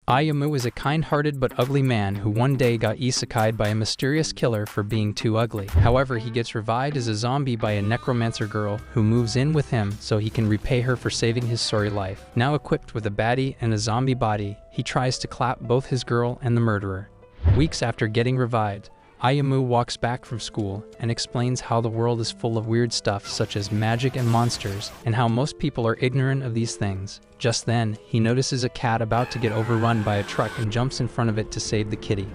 Ayumu is a kind-hearted but ugly man who one day got isekai'd by a mysterious killer for being too ugly. However, he gets revived as a zombie by a necromancer girl who moves in with him so he can repay her for saving his sorry life. Now equipped with a baddie and a zombie body, he tries to clap both his girl and the murderer. Weeks after getting revived, Ayumu walks back from school and explains how the world is full of weird stuff such as magic and monsters, and how most people are ignorant of these things. Just then, he notices a cat about to get overrun by a truck and jumps in front of it to save the kitty.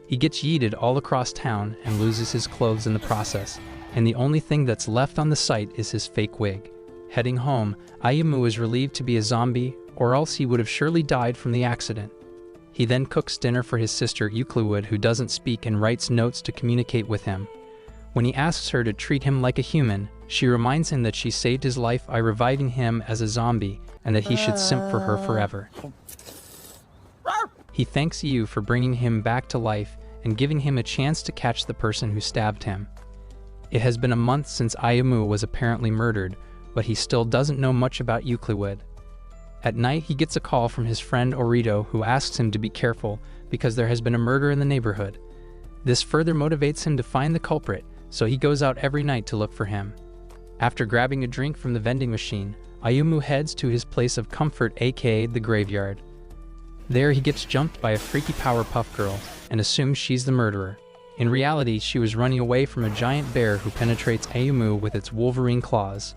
He gets yeeted all across town and loses his clothes in the process, and the only thing that's left on the site is his fake wig. Heading home, Ayumu is relieved to be a zombie, or else he would have surely died from the accident. He then cooks dinner for his sister Uklewood, who doesn't speak and writes notes to communicate with him. When he asks her to treat him like a human, she reminds him that she saved his life by reviving him as a zombie and that he should simp for her forever. He thanks Yu for bringing him back to life and giving him a chance to catch the person who stabbed him. It has been a month since Ayumu was apparently murdered, but he still doesn't know much about Uklewood. At night, he gets a call from his friend Orito, who asks him to be careful because there has been a murder in the neighborhood. This further motivates him to find the culprit, so he goes out every night to look for him. After grabbing a drink from the vending machine, Ayumu heads to his place of comfort, aka the graveyard. There he gets jumped by a freaky Powerpuff Girl and assumes she's the murderer. In reality, she was running away from a giant bear who penetrates Ayumu with its Wolverine claws.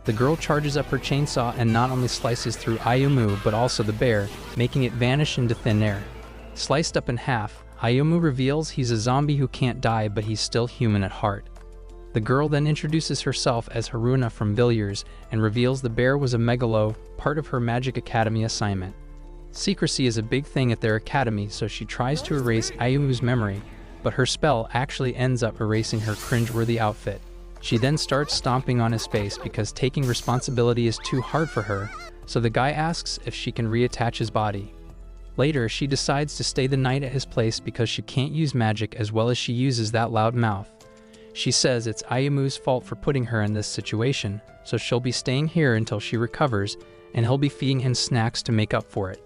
The girl charges up her chainsaw and not only slices through Ayumu but also the bear, making it vanish into thin air. Sliced up in half, Ayumu reveals he's a zombie who can't die, but he's still human at heart. The girl then introduces herself as Haruna from Villiers and reveals the bear was a megalo, part of her Magic Academy assignment. Secrecy is a big thing at their academy, so she tries to erase Ayumu's memory, but her spell actually ends up erasing her cringeworthy outfit. She then starts stomping on his face because taking responsibility is too hard for her, so the guy asks if she can reattach his body. Later, she decides to stay the night at his place because she can't use magic as well as she uses that loud mouth. She says it's Ayumu's fault for putting her in this situation, so she'll be staying here until she recovers, and he'll be feeding him snacks to make up for it.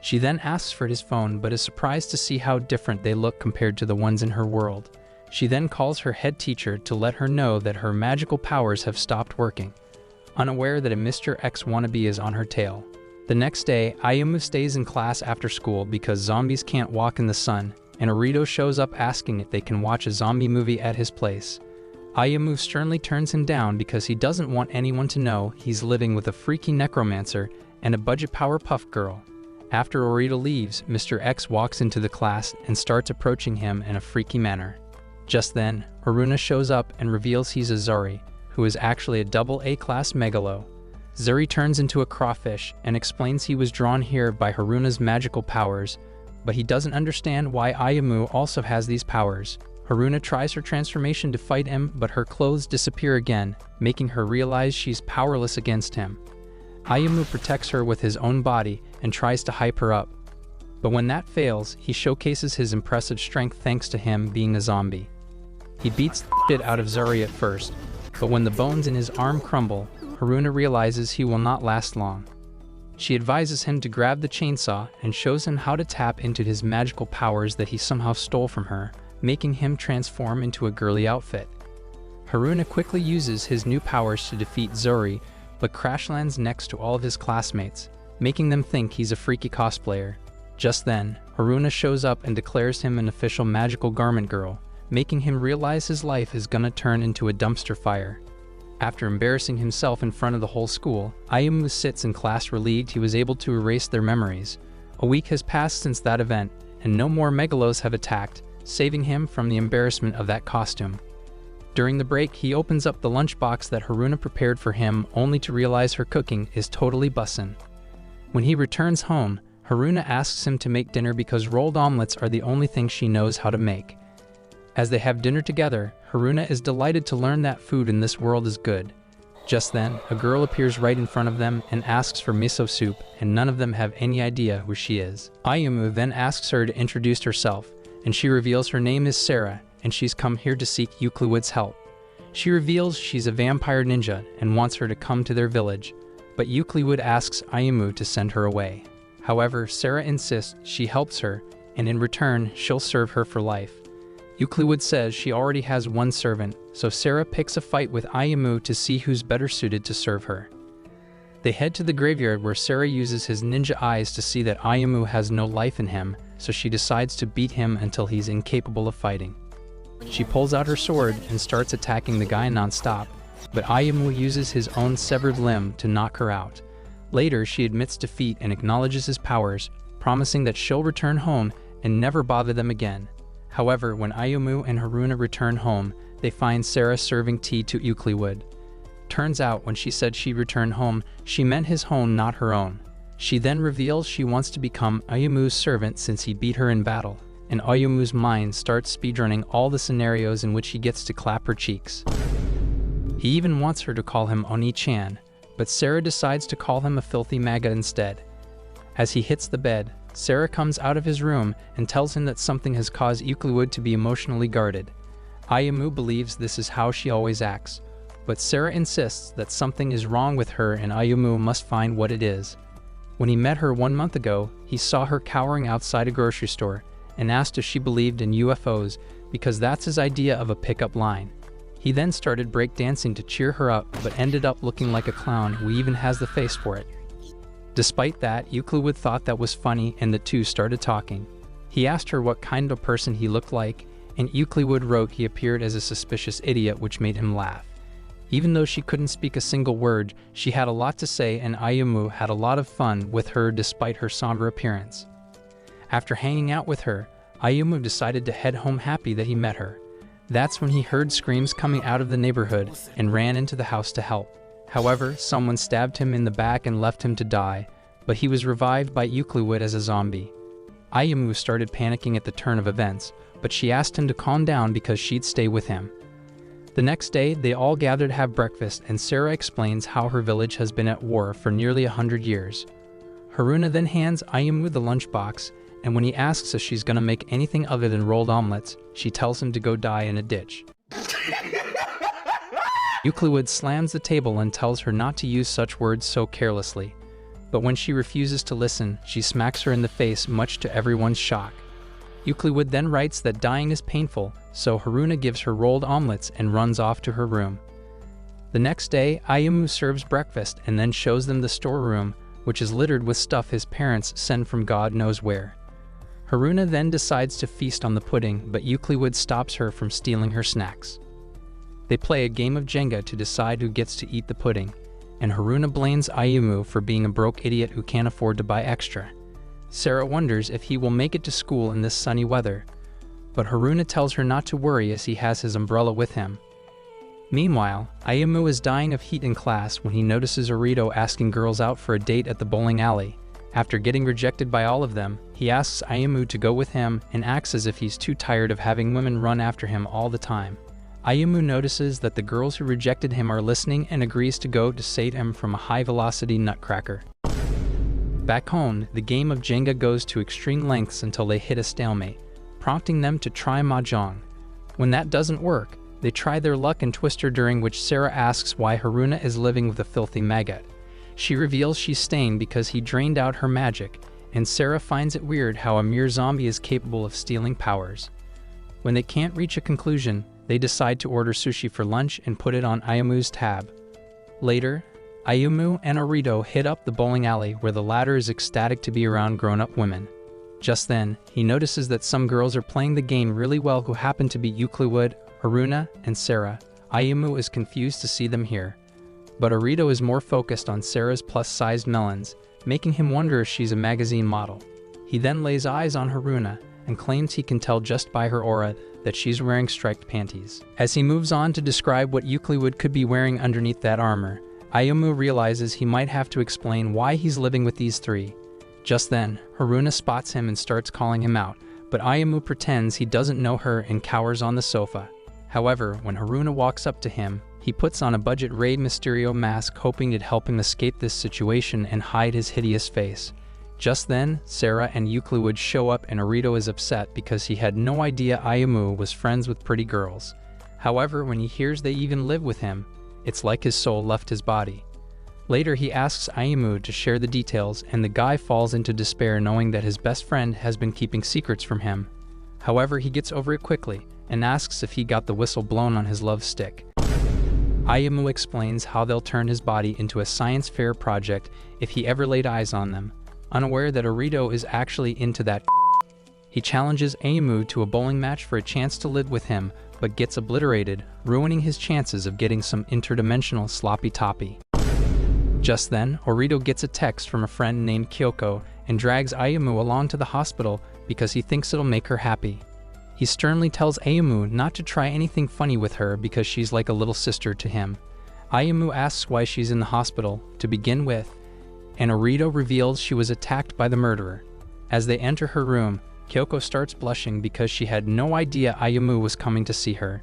She then asks for his phone but is surprised to see how different they look compared to the ones in her world. She then calls her head teacher to let her know that her magical powers have stopped working, unaware that a Mr. X wannabe is on her tail. The next day, Ayumu stays in class after school because zombies can't walk in the sun, and Orito shows up asking if they can watch a zombie movie at his place. Ayumu sternly turns him down because he doesn't want anyone to know he's living with a freaky necromancer and a budget Powerpuff Girl. After Orito leaves, Mr. X walks into the class and starts approaching him in a freaky manner. Just then, Haruna shows up and reveals he's a Zuri, who is actually a double A-class megalo. Zuri turns into a crawfish and explains he was drawn here by Haruna's magical powers, but he doesn't understand why Ayumu also has these powers. Haruna tries her transformation to fight him, but her clothes disappear again, making her realize she's powerless against him. Ayumu protects her with his own body and tries to hype her up. But when that fails, he showcases his impressive strength thanks to him being a zombie. He beats the shit out of Zuri at first, but when the bones in his arm crumble, Haruna realizes he will not last long. She advises him to grab the chainsaw and shows him how to tap into his magical powers that he somehow stole from her, making him transform into a girly outfit. Haruna quickly uses his new powers to defeat Zuri, but crash lands next to all of his classmates, making them think he's a freaky cosplayer. Just then, Haruna shows up and declares him an official magical garment girl, making him realize his life is gonna turn into a dumpster fire. After embarrassing himself in front of the whole school, Ayumu sits in class relieved he was able to erase their memories. A week has passed since that event, and no more megalos have attacked, saving him from the embarrassment of that costume. During the break, he opens up the lunchbox that Haruna prepared for him, only to realize her cooking is totally bussin'. When he returns home, Haruna asks him to make dinner because rolled omelets are the only thing she knows how to make. As they have dinner together, Haruna is delighted to learn that food in this world is good. Just then, a girl appears right in front of them and asks for miso soup, and none of them have any idea who she is. Ayumu then asks her to introduce herself, and she reveals her name is Sarah, and she's come here to seek Uklewood's help. She reveals she's a vampire ninja and wants her to come to their village, but Uklewood asks Ayumu to send her away. However, Sarah insists she helps her, and in return, she'll serve her for life. Uklewood says she already has one servant, so Sarah picks a fight with Ayumu to see who's better suited to serve her. They head to the graveyard where Sarah uses his ninja eyes to see that Ayumu has no life in him, so she decides to beat him until he's incapable of fighting. She pulls out her sword and starts attacking the guy non-stop, but Ayumu uses his own severed limb to knock her out. Later, she admits defeat and acknowledges his powers, promising that she'll return home and never bother them again. However, when Ayumu and Haruna return home, they find Sarah serving tea to Uklewood. Turns out, when she said she'd return home, she meant his home, not her own. She then reveals she wants to become Ayumu's servant since he beat her in battle, and Ayumu's mind starts speedrunning all the scenarios in which he gets to clap her cheeks. He even wants her to call him Oni-chan, but Sarah decides to call him a filthy maggot instead. As he hits the bed, Sarah comes out of his room and tells him that something has caused Uklewood to be emotionally guarded. Ayumu believes this is how she always acts, but Sarah insists that something is wrong with her and Ayumu must find what it is. When he met her 1 month ago, he saw her cowering outside a grocery store and asked if she believed in UFOs because that's his idea of a pickup line. He then started breakdancing to cheer her up but ended up looking like a clown who even has the face for it. Despite that, Uklewood thought that was funny and the two started talking. He asked her what kind of person he looked like, and Uklewood wrote he appeared as a suspicious idiot, which made him laugh. Even though she couldn't speak a single word, she had a lot to say, and Ayumu had a lot of fun with her despite her somber appearance. After hanging out with her, Ayumu decided to head home happy that he met her. That's when he heard screams coming out of the neighborhood and ran into the house to help. However, someone stabbed him in the back and left him to die, but he was revived by Uklewood as a zombie. Ayumu started panicking at the turn of events, but she asked him to calm down because she'd stay with him. The next day, they all gather to have breakfast, and Sarah explains how her village has been at war for nearly 100 years. Haruna then hands Ayumu the lunchbox, and when he asks if she's gonna make anything other than rolled omelets, she tells him to go die in a ditch. Uklewood slams the table and tells her not to use such words so carelessly. But when she refuses to listen, she smacks her in the face, much to everyone's shock. Uklewood then writes that dying is painful, so Haruna gives her rolled omelets and runs off to her room. The next day, Ayumu serves breakfast and then shows them the storeroom, which is littered with stuff his parents send from God knows where. Haruna then decides to feast on the pudding, but Uklewood stops her from stealing her snacks. They play a game of Jenga to decide who gets to eat the pudding, and Haruna blames Ayumu for being a broke idiot who can't afford to buy extra. Sarah wonders if he will make it to school in this sunny weather, but Haruna tells her not to worry as he has his umbrella with him. Meanwhile, Ayumu is dying of heat in class when he notices Orito asking girls out for a date at the bowling alley. After getting rejected by all of them, he asks Ayumu to go with him and acts as if he's too tired of having women run after him all the time. Ayumu notices that the girls who rejected him are listening and agrees to go to save him from a high-velocity nutcracker. Back home, the game of Jenga goes to extreme lengths until they hit a stalemate, prompting them to try mahjong. When that doesn't work, they try their luck in Twister, during which Sarah asks why Haruna is living with a filthy maggot. She reveals she's staying because he drained out her magic, and Sarah finds it weird how a mere zombie is capable of stealing powers. When they can't reach a conclusion, they decide to order sushi for lunch and put it on Ayumu's tab. Later, Ayumu and Orito hit up the bowling alley where the latter is ecstatic to be around grown-up women. Just then, he notices that some girls are playing the game really well who happen to be Uklewood, Haruna, and Sarah. Ayumu is confused to see them here, but Orito is more focused on Sarah's plus-sized melons, making him wonder if she's a magazine model. He then lays eyes on Haruna and claims he can tell just by her aura that she's wearing striped panties. As he moves on to describe what Uklewood could be wearing underneath that armor, Ayumu realizes he might have to explain why he's living with these three. Just then, Haruna spots him and starts calling him out, but Ayumu pretends he doesn't know her and cowers on the sofa. However, when Haruna walks up to him, he puts on a budget Rey Mysterio mask, hoping it'd help him escape this situation and hide his hideous face. Just then, Sarah and Uklewood show up and Orito is upset because he had no idea Ayumu was friends with pretty girls. However, when he hears they even live with him, it's like his soul left his body. Later, he asks Ayumu to share the details, and the guy falls into despair knowing that his best friend has been keeping secrets from him. However, he gets over it quickly and asks if he got the whistle blown on his love stick. Ayumu explains how they'll turn his body into a science fair project if he ever laid eyes on them, unaware that Orito is actually into that. He challenges Ayumu to a bowling match for a chance to live with him, but gets obliterated, ruining his chances of getting some interdimensional sloppy toppy. Just then, Orito gets a text from a friend named Kyoko and drags Ayumu along to the hospital because he thinks it'll make her happy. He sternly tells Ayumu not to try anything funny with her because she's like a little sister to him. Ayumu asks why she's in the hospital, to begin with, and Orito reveals she was attacked by the murderer. As they enter her room, Kyoko starts blushing because she had no idea Ayumu was coming to see her.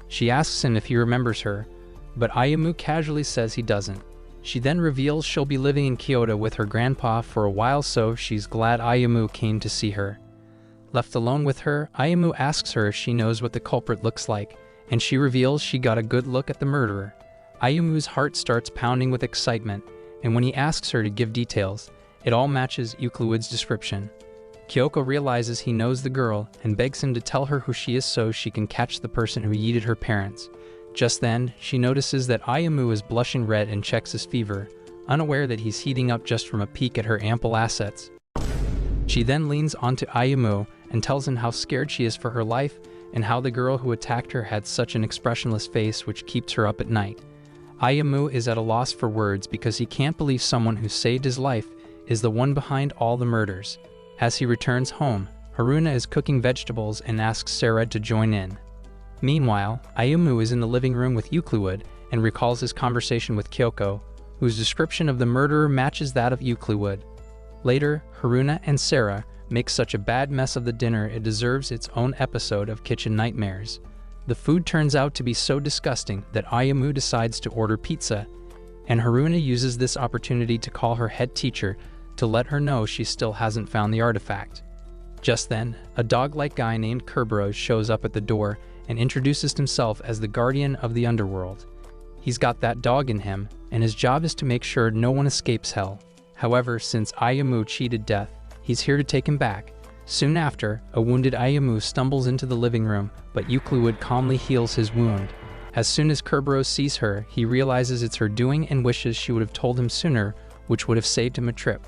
She asks him if he remembers her, but Ayumu casually says he doesn't. She then reveals she'll be living in Kyoto with her grandpa for a while, so she's glad Ayumu came to see her. Left alone with her, Ayumu asks her if she knows what the culprit looks like, and she reveals she got a good look at the murderer. Ayumu's heart starts pounding with excitement, and when he asks her to give details, it all matches Uklewood's description. Kyoko realizes he knows the girl and begs him to tell her who she is so she can catch the person who yeeted her parents. Just then, she notices that Ayumu is blushing red and checks his fever, unaware that he's heating up just from a peek at her ample assets. She then leans onto Ayumu and tells him how scared she is for her life and how the girl who attacked her had such an expressionless face which keeps her up at night. Ayumu is at a loss for words because he can't believe someone who saved his life is the one behind all the murders. As he returns home, Haruna is cooking vegetables and asks Sarah to join in. Meanwhile, Ayumu is in the living room with Uklewood and recalls his conversation with Kyoko, whose description of the murderer matches that of Uklewood. Later, Haruna and Sarah make such a bad mess of the dinner it deserves its own episode of Kitchen Nightmares. The food turns out to be so disgusting that Ayumu decides to order pizza, and Haruna uses this opportunity to call her head teacher to let her know she still hasn't found the artifact. Just then, a dog-like guy named Kerberos shows up at the door and introduces himself as the guardian of the underworld. He's got that dog in him, and his job is to make sure no one escapes hell. However, since Ayumu cheated death, he's here to take him back. Soon after, a wounded Ayumu stumbles into the living room, but Uklewood calmly heals his wound. As soon as Kerberos sees her, he realizes it's her doing and wishes she would have told him sooner, which would have saved him a trip.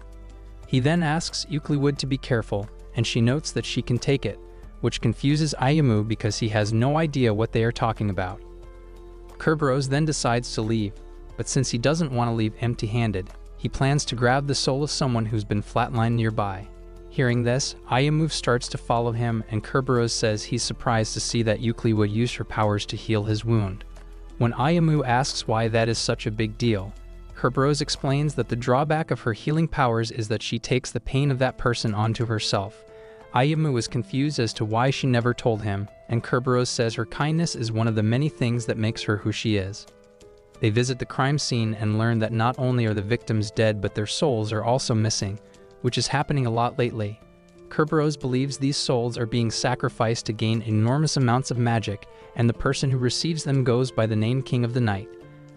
He then asks Uklewood to be careful, and she notes that she can take it, which confuses Ayumu because he has no idea what they are talking about. Kerberos then decides to leave, but since he doesn't want to leave empty-handed, he plans to grab the soul of someone who's been flatlined nearby. Hearing this, Ayumu starts to follow him, and Kerberos says he's surprised to see that Uklewood used her powers to heal his wound. When Ayumu asks why that is such a big deal, Kerberos explains that the drawback of her healing powers is that she takes the pain of that person onto herself. Ayumu is confused as to why she never told him, and Kerberos says her kindness is one of the many things that makes her who she is. They visit the crime scene and learn that not only are the victims dead but their souls are also missing, which is happening a lot lately. Kerberos believes these souls are being sacrificed to gain enormous amounts of magic, and the person who receives them goes by the name King of the Night.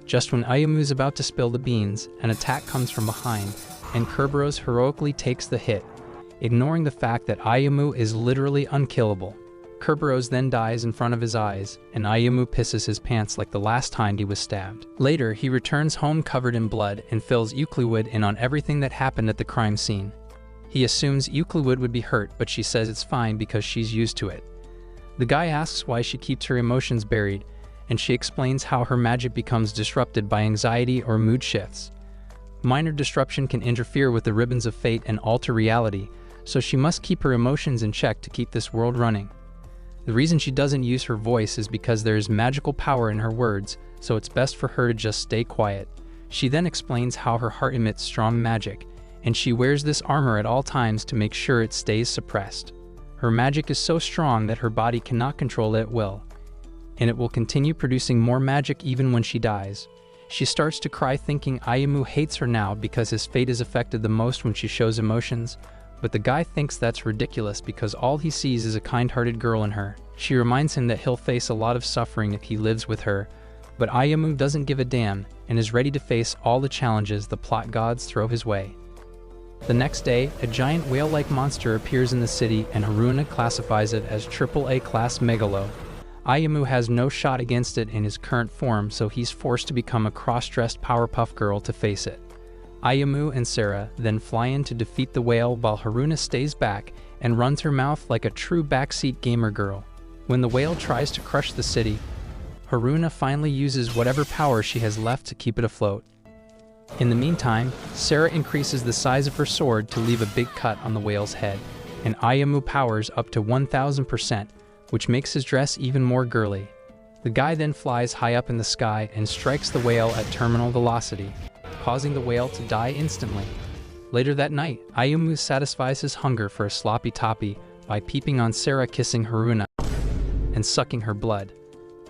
Just when Ayumu is about to spill the beans, an attack comes from behind, and Kerberos heroically takes the hit, ignoring the fact that Ayumu is literally unkillable. Kerberos then dies in front of his eyes, and Ayumu pisses his pants like the last time he was stabbed. Later, he returns home covered in blood and fills Uklewood in on everything that happened at the crime scene. He assumes Uklewood would be hurt, but she says it's fine because she's used to it. The guy asks why she keeps her emotions buried, and she explains how her magic becomes disrupted by anxiety or mood shifts. Minor disruption can interfere with the ribbons of fate and alter reality, so she must keep her emotions in check to keep this world running. The reason she doesn't use her voice is because there is magical power in her words, so it's best for her to just stay quiet. She then explains how her heart emits strong magic, and she wears this armor at all times to make sure it stays suppressed. Her magic is so strong that her body cannot control it at will, and it will continue producing more magic even when she dies. She starts to cry thinking Ayumu hates her now because his fate is affected the most when she shows emotions, but the guy thinks that's ridiculous because all he sees is a kind-hearted girl in her. She reminds him that he'll face a lot of suffering if he lives with her, but Ayumu doesn't give a damn, and is ready to face all the challenges the plot gods throw his way. The next day, a giant whale-like monster appears in the city and Haruna classifies it as AAA class megalo. Ayumu has no shot against it in his current form, so he's forced to become a cross-dressed Powerpuff Girl to face it. Ayumu and Sarah then fly in to defeat the whale while Haruna stays back and runs her mouth like a true backseat gamer girl. When the whale tries to crush the city, Haruna finally uses whatever power she has left to keep it afloat. In the meantime, Sarah increases the size of her sword to leave a big cut on the whale's head, and Ayumu powers up to 1000%, which makes his dress even more girly. The guy then flies high up in the sky and strikes the whale at terminal velocity, causing the whale to die instantly. Later that night, Ayumu satisfies his hunger for a sloppy toppy by peeping on Sarah kissing Haruna and sucking her blood.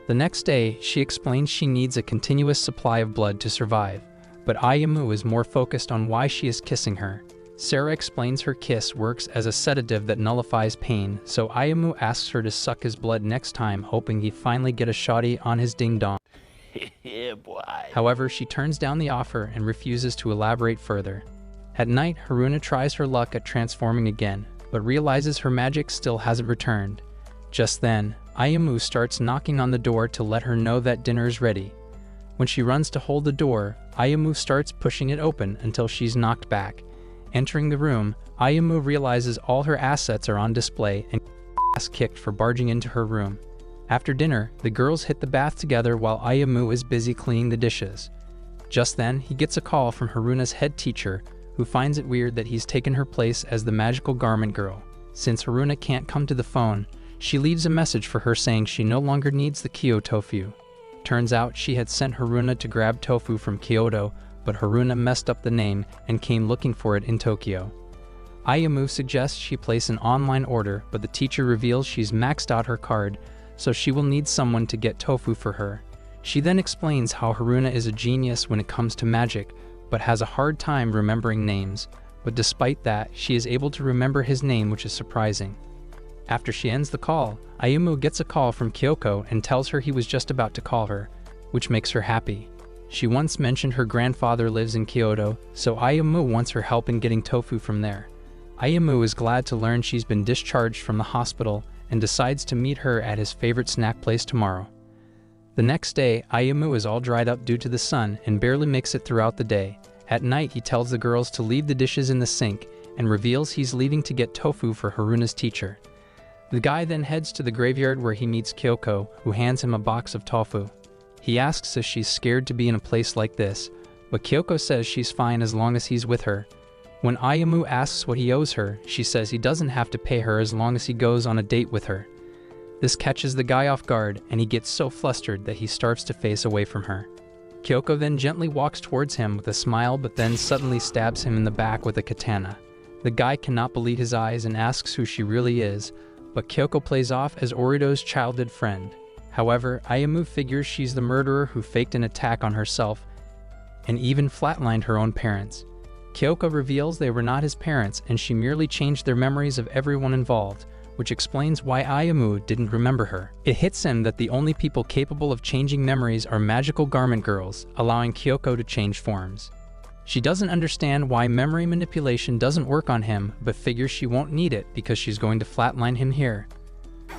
The next day, she explains she needs a continuous supply of blood to survive, but Ayumu is more focused on why she is kissing her. Sarah explains her kiss works as a sedative that nullifies pain, so Ayumu asks her to suck his blood next time, hoping he'd finally get a shotty on his ding-dong. Yeah, boy. However, she turns down the offer and refuses to elaborate further. At night, Haruna tries her luck at transforming again, but realizes her magic still hasn't returned. Just then, Ayumu starts knocking on the door to let her know that dinner is ready. When she runs to hold the door, Ayumu starts pushing it open until she's knocked back. Entering the room, Ayumu realizes all her assets are on display and ass kicked for barging into her room. After dinner, the girls hit the bath together while Ayumu is busy cleaning the dishes. Just then, he gets a call from Haruna's head teacher, who finds it weird that he's taken her place as the magical garment girl. Since Haruna can't come to the phone, she leaves a message for her saying she no longer needs the Kyo tofu. Turns out she had sent Haruna to grab tofu from Kyoto, but Haruna messed up the name and came looking for it in Tokyo. Ayumu suggests she place an online order, but the teacher reveals she's maxed out her card, so she will need someone to get tofu for her. She then explains how Haruna is a genius when it comes to magic, but has a hard time remembering names. But despite that, she is able to remember his name, which is surprising. After she ends the call, Ayumu gets a call from Kyoko and tells her he was just about to call her, which makes her happy. She once mentioned her grandfather lives in Kyoto, so Ayumu wants her help in getting tofu from there. Ayumu is glad to learn she's been discharged from the hospital and decides to meet her at his favorite snack place tomorrow. The next day, Ayumu is all dried up due to the sun and barely makes it throughout the day. At night, he tells the girls to leave the dishes in the sink and reveals he's leaving to get tofu for Haruna's teacher. The guy then heads to the graveyard where he meets Kyoko, who hands him a box of tofu. He asks if she's scared to be in a place like this, but Kyoko says she's fine as long as he's with her. When Ayumu asks what he owes her, she says he doesn't have to pay her as long as he goes on a date with her. This catches the guy off guard, and he gets so flustered that he starts to face away from her. Kyoko then gently walks towards him with a smile, but then suddenly stabs him in the back with a katana. The guy cannot believe his eyes and asks who she really is, but Kyoko plays off as Orido's childhood friend. However, Ayumu figures she's the murderer who faked an attack on herself and even flatlined her own parents. Kyoko reveals they were not his parents and she merely changed their memories of everyone involved, which explains why Ayumu didn't remember her. It hits him that the only people capable of changing memories are magical garment girls, allowing Kyoko to change forms. She doesn't understand why memory manipulation doesn't work on him, but figures she won't need it because she's going to flatline him here.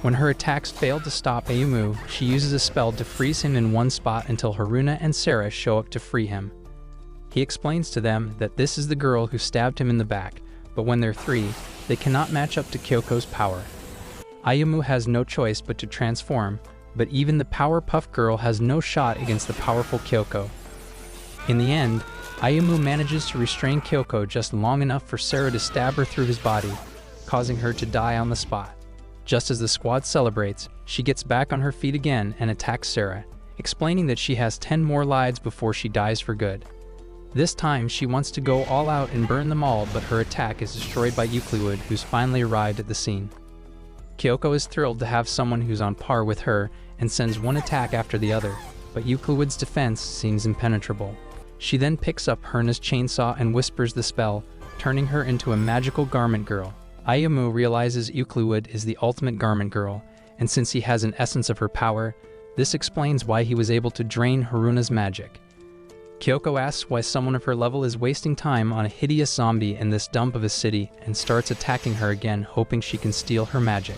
When her attacks fail to stop Ayumu, she uses a spell to freeze him in one spot until Haruna and Sarah show up to free him. He explains to them that this is the girl who stabbed him in the back, but when they're three, they cannot match up to Kyoko's power. Ayumu has no choice but to transform, but even the Powerpuff Girl has no shot against the powerful Kyoko. In the end, Ayumu manages to restrain Kyoko just long enough for Sarah to stab her through his body, causing her to die on the spot. Just as the squad celebrates, she gets back on her feet again and attacks Sarah, explaining that she has 10 more lives before she dies for good. This time, she wants to go all out and burn them all, but her attack is destroyed by Uklewood, who's finally arrived at the scene. Kyoko is thrilled to have someone who's on par with her and sends one attack after the other, but Uklewood's defense seems impenetrable. She then picks up Haruna's chainsaw and whispers the spell, turning her into a magical garment girl. Ayumu realizes Uklewood is the ultimate garment girl, and since he has an essence of her power, this explains why he was able to drain Haruna's magic. Kyoko asks why someone of her level is wasting time on a hideous zombie in this dump of a city and starts attacking her again, hoping she can steal her magic.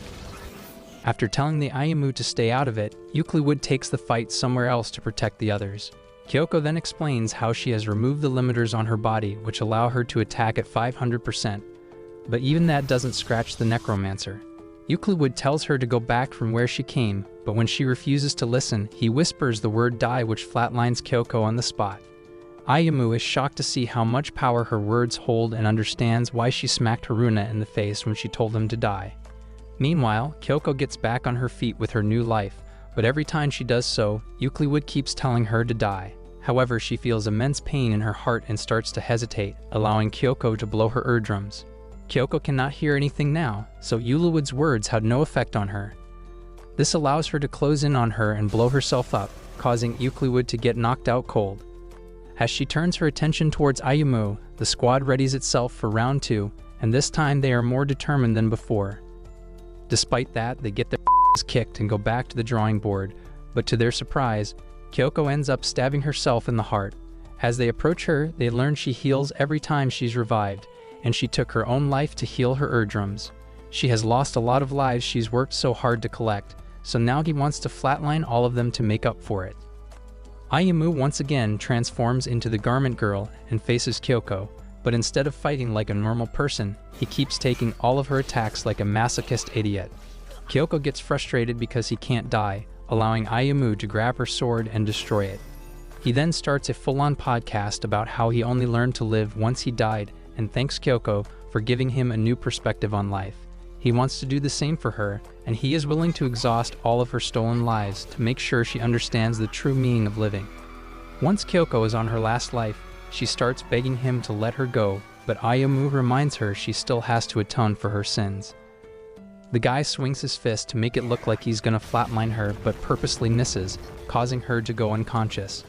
After telling the Ayumu to stay out of it, Uklewood takes the fight somewhere else to protect the others. Kyoko then explains how she has removed the limiters on her body, which allow her to attack at 500%, but even that doesn't scratch the necromancer. Uklewood tells her to go back from where she came, but when she refuses to listen, he whispers the word die, which flatlines Kyoko on the spot. Ayumu is shocked to see how much power her words hold and understands why she smacked Haruna in the face when she told him to die. Meanwhile, Kyoko gets back on her feet with her new life, but every time she does so, Uklewood keeps telling her to die. However, she feels immense pain in her heart and starts to hesitate, allowing Kyoko to blow her eardrums. Kyoko cannot hear anything now, so Uklewood's words had no effect on her. This allows her to close in on her and blow herself up, causing Uklewood to get knocked out cold. As she turns her attention towards Ayumu, the squad readies itself for round 2, and this time they are more determined than before. Despite that, they get their kicked and go back to the drawing board, but to their surprise, Kyoko ends up stabbing herself in the heart. As they approach her, they learn she heals every time she's revived, and she took her own life to heal her eardrums. She has lost a lot of lives she's worked so hard to collect, so now he wants to flatline all of them to make up for it. Ayumu once again transforms into the garment girl and faces Kyoko, but instead of fighting like a normal person, he keeps taking all of her attacks like a masochist idiot. Kyoko gets frustrated because he can't die, allowing Ayumu to grab her sword and destroy it. He then starts a full-on podcast about how he only learned to live once he died and thanks Kyoko for giving him a new perspective on life. He wants to do the same for her, and he is willing to exhaust all of her stolen lives to make sure she understands the true meaning of living. Once Kyoko is on her last life, she starts begging him to let her go, but Ayumu reminds her she still has to atone for her sins. The guy swings his fist to make it look like he's gonna flatline her, but purposely misses, causing her to go unconscious.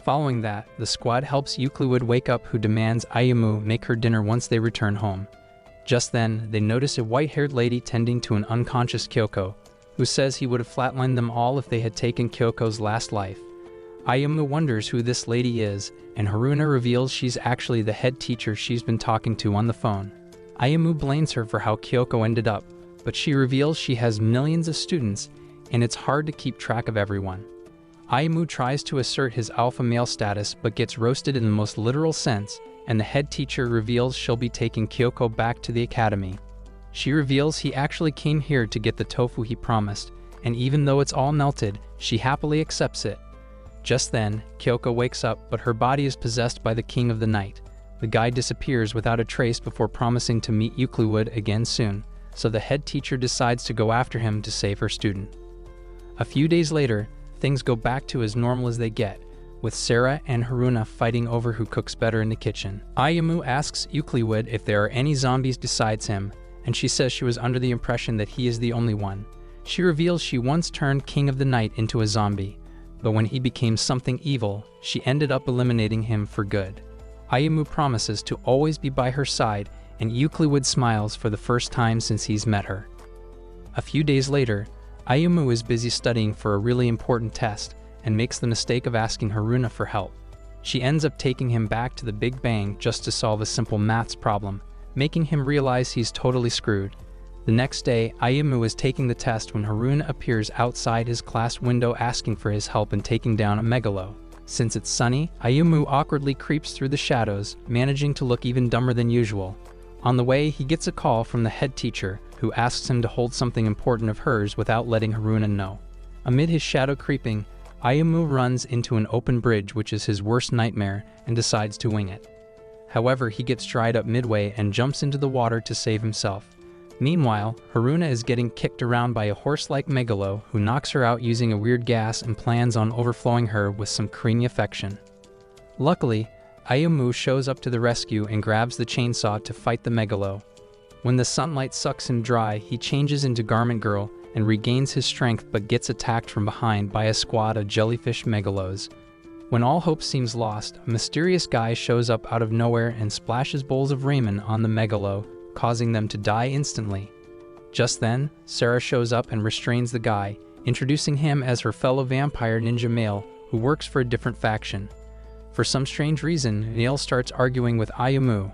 Following that, the squad helps Uklewood wake up, who demands Ayumu make her dinner once they return home. Just then, they notice a white-haired lady tending to an unconscious Kyoko, who says he would have flatlined them all if they had taken Kyoko's last life. Ayumu wonders who this lady is, and Haruna reveals she's actually the head teacher she's been talking to on the phone. Ayumu blames her for how Kyoko ended up, but she reveals she has millions of students, and it's hard to keep track of everyone. Ayumu tries to assert his alpha male status but gets roasted in the most literal sense, and the head teacher reveals she'll be taking Kyoko back to the academy. She reveals he actually came here to get the tofu he promised, and even though it's all melted, she happily accepts it. Just then, Kyoko wakes up, but her body is possessed by the king of the night. The guy disappears without a trace before promising to meet Uklewood again soon, so the head teacher decides to go after him to save her student. A few days later, things go back to as normal as they get, with Sarah and Haruna fighting over who cooks better in the kitchen. Ayumu asks Uklewood if there are any zombies besides him, and she says she was under the impression that he is the only one. She reveals she once turned King of the Night into a zombie, but when he became something evil, she ended up eliminating him for good. Ayumu promises to always be by her side, and Uklewood smiles for the first time since he's met her. A few days later, Ayumu is busy studying for a really important test and makes the mistake of asking Haruna for help. She ends up taking him back to the Big Bang just to solve a simple maths problem, making him realize he's totally screwed. The next day, Ayumu is taking the test when Haruna appears outside his class window asking for his help in taking down a megalo. Since it's sunny, Ayumu awkwardly creeps through the shadows, managing to look even dumber than usual. On the way, he gets a call from the head teacher, who asks him to hold something important of hers without letting Haruna know. Amid his shadow creeping, Ayumu runs into an open bridge, which is his worst nightmare, and decides to wing it. However, he gets dried up midway and jumps into the water to save himself. Meanwhile, Haruna is getting kicked around by a horse-like megalo who knocks her out using a weird gas and plans on overflowing her with some creamy affection. Luckily, Ayumu shows up to the rescue and grabs the chainsaw to fight the megalo. When the sunlight sucks him dry, he changes into Garment Girl and regains his strength but gets attacked from behind by a squad of jellyfish megalos. When all hope seems lost, a mysterious guy shows up out of nowhere and splashes bowls of ramen on the megalo, causing them to die instantly. Just then, Sarah shows up and restrains the guy, introducing him as her fellow vampire ninja male who works for a different faction. For some strange reason, Mail starts arguing with Ayumu,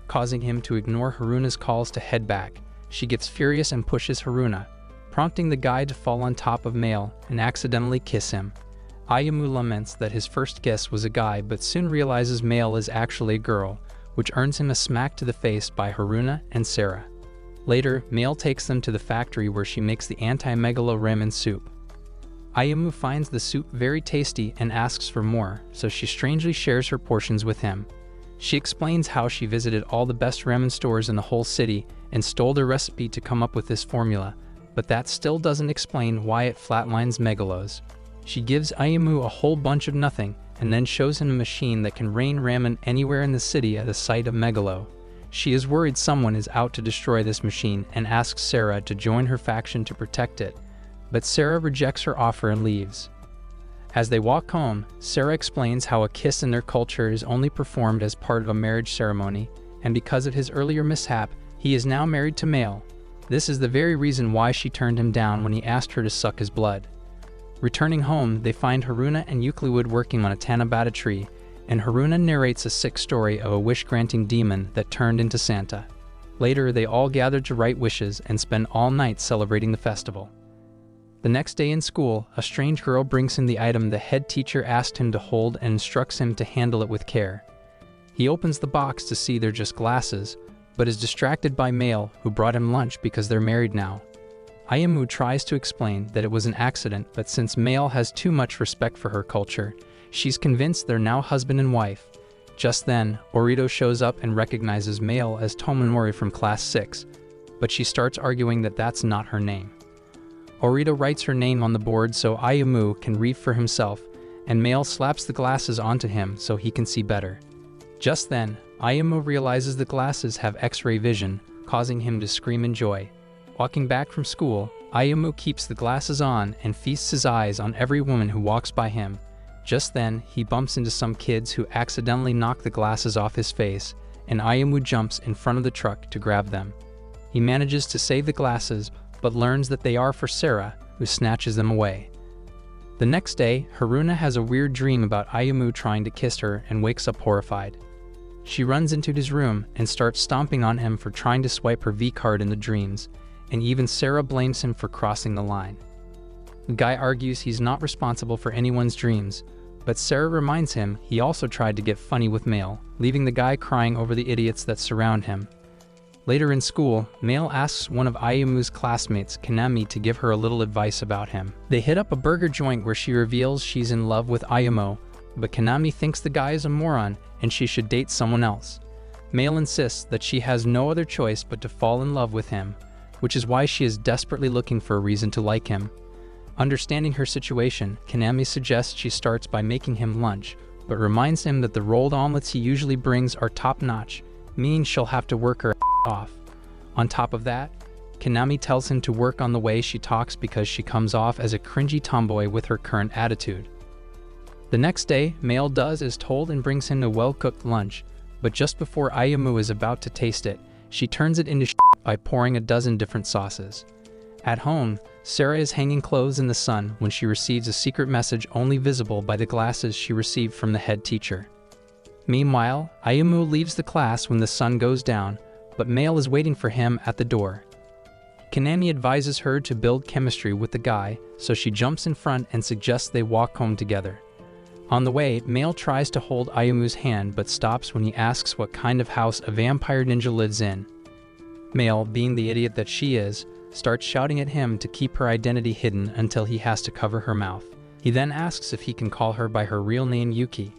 causing him to ignore Haruna's calls to head back. She gets furious and pushes Haruna, prompting the guy to fall on top of Mail and accidentally kiss him. Ayumu laments that his first kiss was a guy but soon realizes Mail is actually a girl, which earns him a smack to the face by Haruna and Sarah. Later, Mail takes them to the factory where she makes the anti-megalo ramen soup. Ayumu finds the soup very tasty and asks for more, so she strangely shares her portions with him. She explains how she visited all the best ramen stores in the whole city and stole their recipe to come up with this formula, but that still doesn't explain why it flatlines megalos. She gives Ayumu a whole bunch of nothing and then shows him a machine that can rain ramen anywhere in the city at the site of megalo. She is worried someone is out to destroy this machine and asks Sarah to join her faction to protect it, but Sarah rejects her offer and leaves. As they walk home, Sarah explains how a kiss in their culture is only performed as part of a marriage ceremony, and because of his earlier mishap, he is now married to Mail. This is the very reason why she turned him down when he asked her to suck his blood. Returning home, they find Haruna and Uklewood working on a Tanabata tree, and Haruna narrates a sick story of a wish-granting demon that turned into Santa. Later, they all gather to write wishes and spend all night celebrating the festival. The next day in school, a strange girl brings him the item the head teacher asked him to hold and instructs him to handle it with care. He opens the box to see they're just glasses, but is distracted by Mail, who brought him lunch because they're married now. Ayumu tries to explain that it was an accident, but since Mail has too much respect for her culture, she's convinced they're now husband and wife. Just then, Orito shows up and recognizes Mail as Tomonori from Class 6, but she starts arguing that that's not her name. Orito writes her name on the board so Ayumu can read for himself, and Mail slaps the glasses onto him so he can see better. Just then, Ayumu realizes the glasses have X-ray vision, causing him to scream in joy. Walking back from school, Ayumu keeps the glasses on and feasts his eyes on every woman who walks by him. Just then, he bumps into some kids who accidentally knock the glasses off his face, and Ayumu jumps in front of the truck to grab them. He manages to save the glasses, but learns that they are for Sarah, who snatches them away. The next day, Haruna has a weird dream about Ayumu trying to kiss her and wakes up horrified. She runs into his room and starts stomping on him for trying to swipe her V-card in the dreams, and even Sarah blames him for crossing the line. The guy argues he's not responsible for anyone's dreams, but Sarah reminds him he also tried to get funny with Mail, leaving the guy crying over the idiots that surround him. Later in school, Mail asks one of Ayumu's classmates, Kanami, to give her a little advice about him. They hit up a burger joint where she reveals she's in love with Ayumu, but Kanami thinks the guy is a moron and she should date someone else. Mail insists that she has no other choice but to fall in love with him, which is why she is desperately looking for a reason to like him. Understanding her situation, Kanami suggests she starts by making him lunch, but reminds him that the rolled omelets he usually brings are top-notch, meaning she'll have to work her off. On top of that, Kanami tells him to work on the way she talks because she comes off as a cringy tomboy with her current attitude. The next day, Mail does as told and brings him a well-cooked lunch, but just before Ayumu is about to taste it, she turns it into shit by pouring a dozen different sauces. At home, Sarah is hanging clothes in the sun when she receives a secret message only visible by the glasses she received from the head teacher. Meanwhile, Ayumu leaves the class when the sun goes down, but Mail is waiting for him at the door. Kanami advises her to build chemistry with the guy, so she jumps in front and suggests they walk home together. On the way, Mail tries to hold Ayumu's hand but stops when he asks what kind of house a vampire ninja lives in. Mail, being the idiot that she is, starts shouting at him to keep her identity hidden until he has to cover her mouth. He then asks if he can call her by her real name Yuki,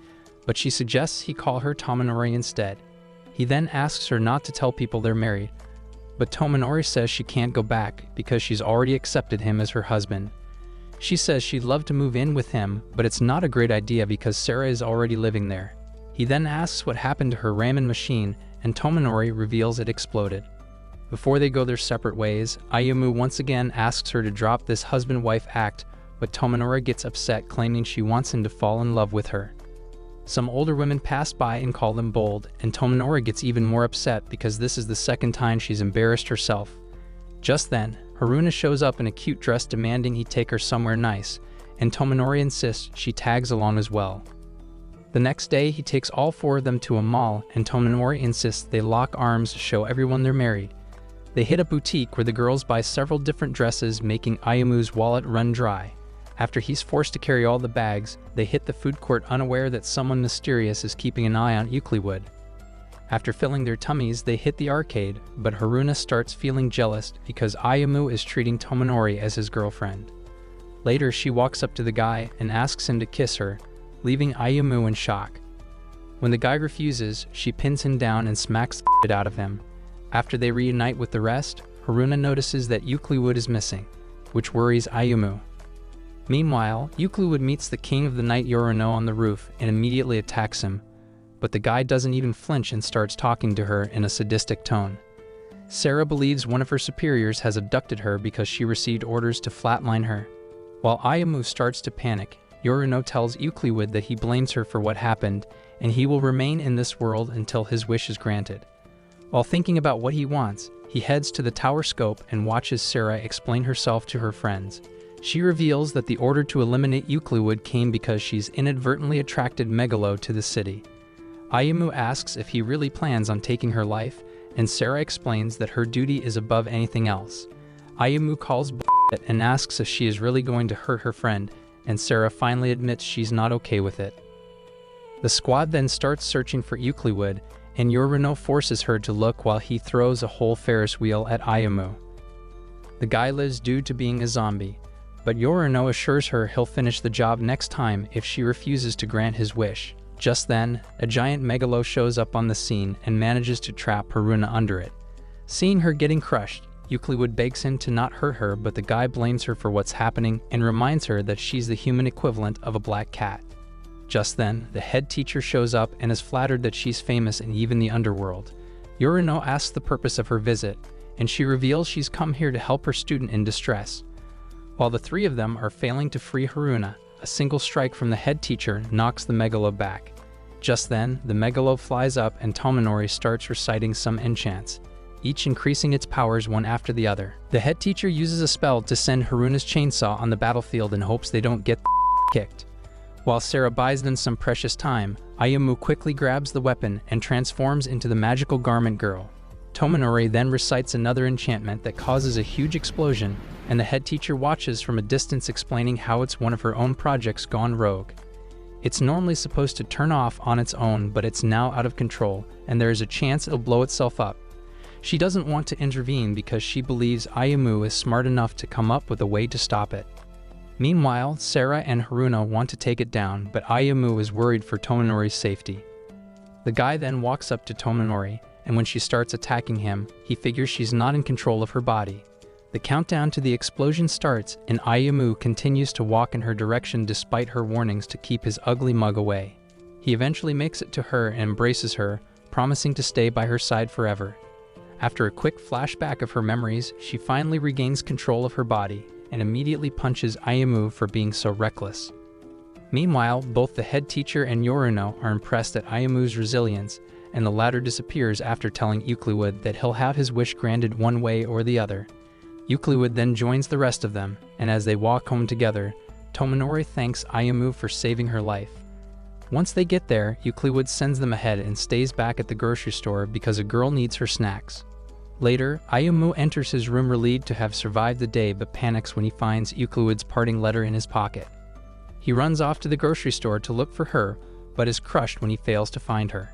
but she suggests he call her Tomonori instead. He then asks her not to tell people they're married, but Tomonori says she can't go back because she's already accepted him as her husband. She says she'd love to move in with him, but it's not a great idea because Sarah is already living there. He then asks what happened to her ramen machine, and Tomonori reveals it exploded. Before they go their separate ways, Ayumu once again asks her to drop this husband-wife act, but Tomonori gets upset, claiming she wants him to fall in love with her. Some older women pass by and call them bold, and Tomonori gets even more upset because this is the second time she's embarrassed herself. Just then, Haruna shows up in a cute dress demanding he take her somewhere nice, and Tomonori insists she tags along as well. The next day, he takes all 4 of them to a mall, and Tomonori insists they lock arms to show everyone they're married. They hit a boutique where the girls buy several different dresses, making Ayumu's wallet run dry. After he's forced to carry all the bags, they hit the food court unaware that someone mysterious is keeping an eye on Uklewood. After filling their tummies, they hit the arcade, but Haruna starts feeling jealous because Ayumu is treating Tomonori as his girlfriend. Later, she walks up to the guy and asks him to kiss her, leaving Ayumu in shock. When the guy refuses, she pins him down and smacks the shit out of him. After they reunite with the rest, Haruna notices that Uklewood is missing, which worries Ayumu. Meanwhile, Uklewood meets the king of the night Yorino on the roof and immediately attacks him, but the guy doesn't even flinch and starts talking to her in a sadistic tone. Sarah believes one of her superiors has abducted her because she received orders to flatline her. While Ayumu starts to panic, Yorino tells Uklewood that he blames her for what happened, and he will remain in this world until his wish is granted. While thinking about what he wants, he heads to the tower scope and watches Sarah explain herself to her friends. She reveals that the order to eliminate Uklewood came because she's inadvertently attracted Megalo to the city. Ayumu asks if he really plans on taking her life, and Sarah explains that her duty is above anything else. Ayumu calls bullshit and asks if she is really going to hurt her friend, and Sarah finally admits she's not okay with it. The squad then starts searching for Uklewood, and Yorino forces her to look while he throws a whole Ferris wheel at Ayumu. The guy lives due to being a zombie, but Yorino assures her he'll finish the job next time if she refuses to grant his wish. Just then, a giant megalo shows up on the scene and manages to trap Haruna under it. Seeing her getting crushed, Uklewood begs him to not hurt her, but the guy blames her for what's happening and reminds her that she's the human equivalent of a black cat. Just then, the head teacher shows up and is flattered that she's famous in even the underworld. Yorino asks the purpose of her visit, and she reveals she's come here to help her student in distress. While the 3 of them are failing to free Haruna, a single strike from the head teacher knocks the megalo back. Just then, the megalo flies up and Tomonori starts reciting some enchants, each increasing its powers one after the other. The head teacher uses a spell to send Haruna's chainsaw on the battlefield in hopes they don't get kicked. While Sarah buys them some precious time, Ayumu quickly grabs the weapon and transforms into the magical garment girl. Tomonori then recites another enchantment that causes a huge explosion, and the head teacher watches from a distance explaining how it's one of her own projects gone rogue. It's normally supposed to turn off on its own, but it's now out of control, and there is a chance it'll blow itself up. She doesn't want to intervene because she believes Ayumu is smart enough to come up with a way to stop it. Meanwhile, Sarah and Haruna want to take it down, but Ayumu is worried for Tomonori's safety. The guy then walks up to Tomonori, and when she starts attacking him, he figures she's not in control of her body. The countdown to the explosion starts, and Ayumu continues to walk in her direction despite her warnings to keep his ugly mug away. He eventually makes it to her and embraces her, promising to stay by her side forever. After a quick flashback of her memories, she finally regains control of her body and immediately punches Ayumu for being so reckless. Meanwhile, both the head teacher and Yorino are impressed at Ayumu's resilience, and the latter disappears after telling Uklewood that he'll have his wish granted one way or the other. Uklewood then joins the rest of them, and as they walk home together, Tomonori thanks Ayumu for saving her life. Once they get there, Uklewood sends them ahead and stays back at the grocery store because a girl needs her snacks. Later, Ayumu enters his room relieved to have survived the day but panics when he finds Uklewood's parting letter in his pocket. He runs off to the grocery store to look for her, but is crushed when he fails to find her.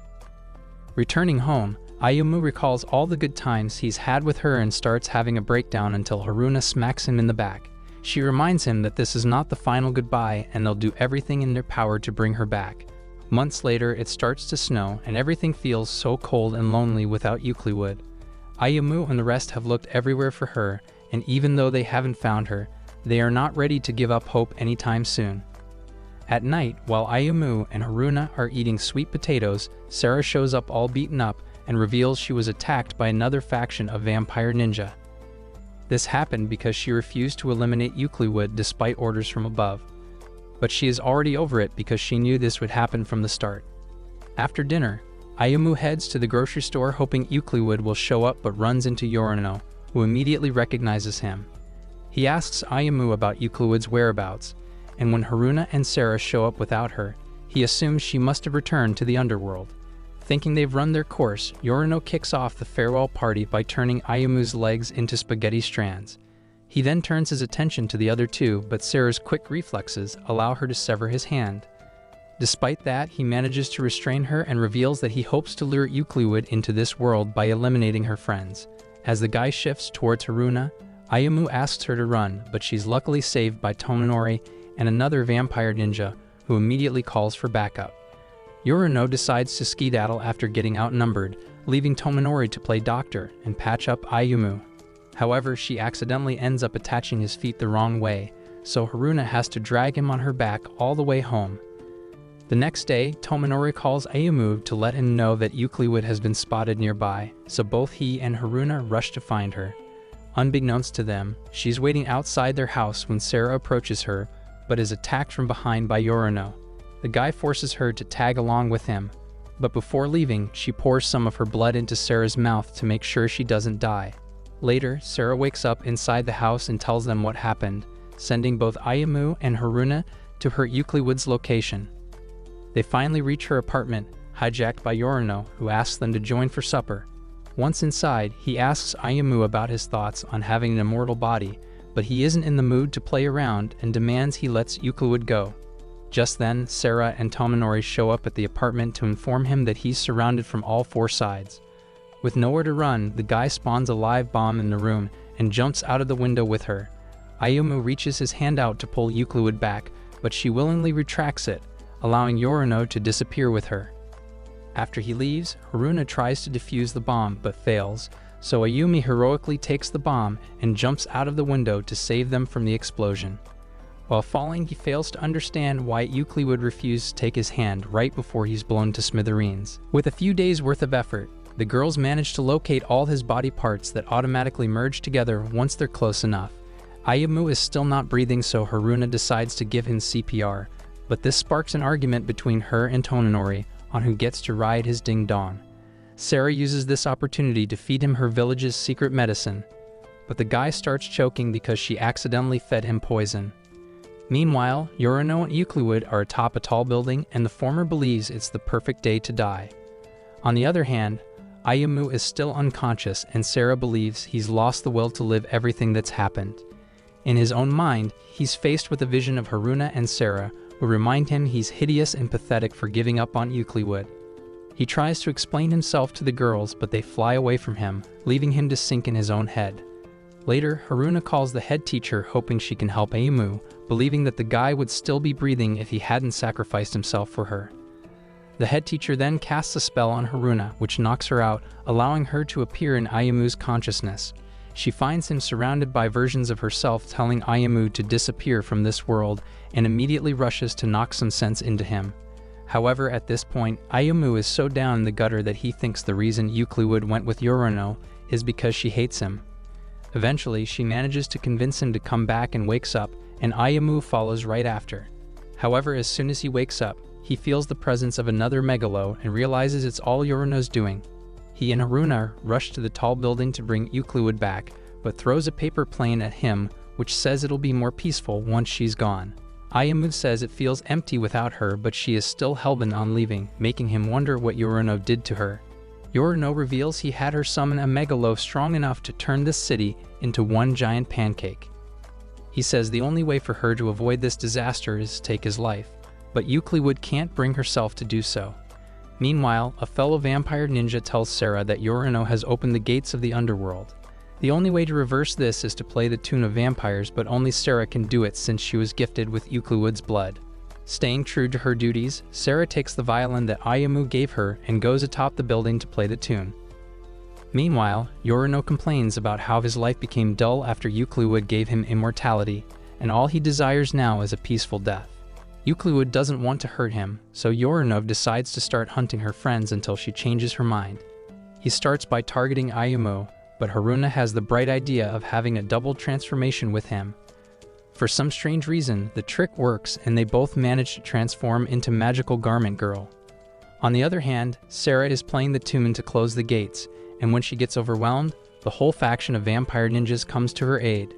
Returning home, Ayumu recalls all the good times he's had with her and starts having a breakdown until Haruna smacks him in the back. She reminds him that this is not the final goodbye and they'll do everything in their power to bring her back. Months later, it starts to snow and everything feels so cold and lonely without Uklewood. Ayumu and the rest have looked everywhere for her, and even though they haven't found her, they are not ready to give up hope anytime soon. At night, while Ayumu and Haruna are eating sweet potatoes, Sarah shows up all beaten up and reveals she was attacked by another faction of vampire ninja. This happened because she refused to eliminate Uklewood despite orders from above. But she is already over it because she knew this would happen from the start. After dinner, Ayumu heads to the grocery store hoping Uklewood will show up but runs into Yorino, who immediately recognizes him. He asks Ayumu about Uklewood's whereabouts, and when Haruna and Sarah show up without her, He assumes she must have returned to the underworld. Thinking they've run their course, Yorino kicks off the farewell party by turning Ayumu's legs into spaghetti strands. He then turns his attention to the other two, but Sarah's quick reflexes allow her to sever his hand. Despite that, he manages to restrain her and reveals that he hopes to lure Uklewood into this world by eliminating her friends. As the guy shifts towards Haruna, Ayumu asks her to run, but she's luckily saved by Tomonori and another vampire ninja, who immediately calls for backup. Yorino decides to skedaddle after getting outnumbered, leaving Tomonori to play doctor and patch up Ayumu. However, she accidentally ends up attaching his feet the wrong way, so Haruna has to drag him on her back all the way home. The next day, Tomonori calls Ayumu to let him know that Uklewood has been spotted nearby, so both he and Haruna rush to find her. Unbeknownst to them, she's waiting outside their house when Sarah approaches her, but is attacked from behind by Yorino. The guy forces her to tag along with him, but before leaving, she pours some of her blood into Sarah's mouth to make sure she doesn't die. Later, Sarah wakes up inside the house and tells them what happened, sending both Ayumu and Haruna to her Uklewood's location. They finally reach her apartment, hijacked by Yorino, who asks them to join for supper. Once inside, he asks Ayumu about his thoughts on having an immortal body, but he isn't in the mood to play around and demands he lets Uklewood go. Just then, Sarah and Tomonori show up at the apartment to inform him that he's surrounded from all four sides. With nowhere to run, the guy spawns a live bomb in the room and jumps out of the window with her. Ayumu reaches his hand out to pull Uklewood back, but she willingly retracts it, allowing Yorino to disappear with her. After he leaves, Haruna tries to defuse the bomb but fails, so Ayumi heroically takes the bomb and jumps out of the window to save them from the explosion. While falling, he fails to understand why Uklewood refused to take his hand right before he's blown to smithereens. With a few days' worth of effort, the girls manage to locate all his body parts that automatically merge together once they're close enough. Ayumu is still not breathing, so Haruna decides to give him CPR, but this sparks an argument between her and Tomonori on who gets to ride his ding-dong. Sarah uses this opportunity to feed him her village's secret medicine, but the guy starts choking because she accidentally fed him poison. Meanwhile, Yorino and Uklewood are atop a tall building, and the former believes it's the perfect day to die. On the other hand, Ayumu is still unconscious, and Sarah believes he's lost the will to live everything that's happened. In his own mind, he's faced with a vision of Haruna and Sarah, who remind him he's hideous and pathetic for giving up on Uklewood. He tries to explain himself to the girls, but they fly away from him, leaving him to sink in his own head. Later, Haruna calls the head teacher, hoping she can help Ayumu, believing that the guy would still be breathing if he hadn't sacrificed himself for her. The head teacher then casts a spell on Haruna, which knocks her out, allowing her to appear in Ayumu's consciousness. She finds him surrounded by versions of herself telling Ayumu to disappear from this world, and immediately rushes to knock some sense into him. However, at this point, Ayumu is so down in the gutter that he thinks the reason Uklewood went with Yorino is because she hates him. Eventually, she manages to convince him to come back and wakes up, and Ayumu follows right after. However, as soon as he wakes up, he feels the presence of another megalo and realizes it's all Yorino's doing. He and Haruna rush to the tall building to bring Uklewood back, but throws a paper plane at him, which says it'll be more peaceful once she's gone. Ayumu says it feels empty without her, but she is still hellbent on leaving, making him wonder what Yorino did to her. Yorino reveals he had her summon a megalo strong enough to turn this city into one giant pancake. He says the only way for her to avoid this disaster is to take his life, but Uklewood can't bring herself to do so. Meanwhile, a fellow vampire ninja tells Sarah that Yorino has opened the gates of the underworld. The only way to reverse this is to play the tune of vampires, but only Sarah can do it since she was gifted with Uklewood's blood. Staying true to her duties, Sarah takes the violin that Ayumu gave her and goes atop the building to play the tune. Meanwhile, Yorino complains about how his life became dull after Uklewood gave him immortality, and all he desires now is a peaceful death. Uklewood doesn't want to hurt him, so Yorino decides to start hunting her friends until she changes her mind. He starts by targeting Ayumu, but Haruna has the bright idea of having a double transformation with him. For some strange reason, the trick works and they both manage to transform into Magical Garment Girl. On the other hand, Sarah is playing the tune to close the gates, and when she gets overwhelmed, the whole faction of vampire ninjas comes to her aid.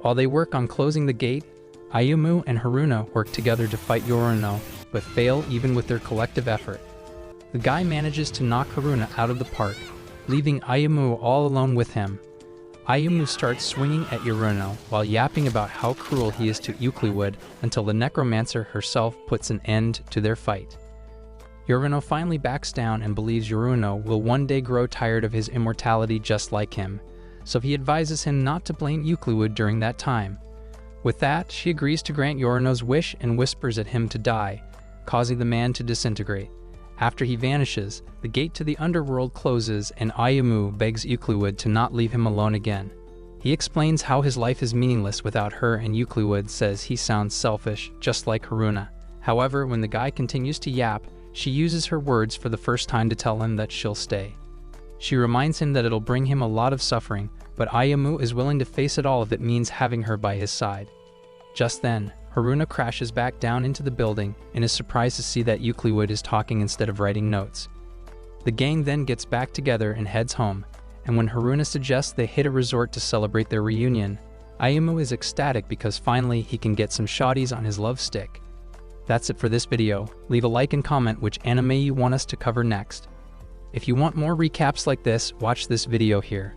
While they work on closing the gate, Ayumu and Haruna work together to fight Yorino, but fail even with their collective effort. The guy manages to knock Haruna out of the park, leaving Ayumu all alone with him. Ayumu starts swinging at Haruna while yapping about how cruel he is to Uklewood until the necromancer herself puts an end to their fight. Haruna finally backs down and believes Haruna will one day grow tired of his immortality just like him, so he advises him not to blame Uklewood during that time. With that, she agrees to grant Haruna's wish and whispers at him to die, causing the man to disintegrate. After he vanishes, the gate to the underworld closes and Ayumu begs Uklewood to not leave him alone again. He explains how his life is meaningless without her, and Uklewood says he sounds selfish, just like Haruna. However, when the guy continues to yap, she uses her words for the first time to tell him that she'll stay. She reminds him that it'll bring him a lot of suffering, but Ayumu is willing to face it all if it means having her by his side. Just then, Haruna crashes back down into the building and is surprised to see that Uklewood is talking instead of writing notes. The gang then gets back together and heads home, and when Haruna suggests they hit a resort to celebrate their reunion, Ayumu is ecstatic because finally he can get some shotties on his love stick. That's it for this video. Leave a like and comment which anime you want us to cover next. If you want more recaps like this, watch this video here.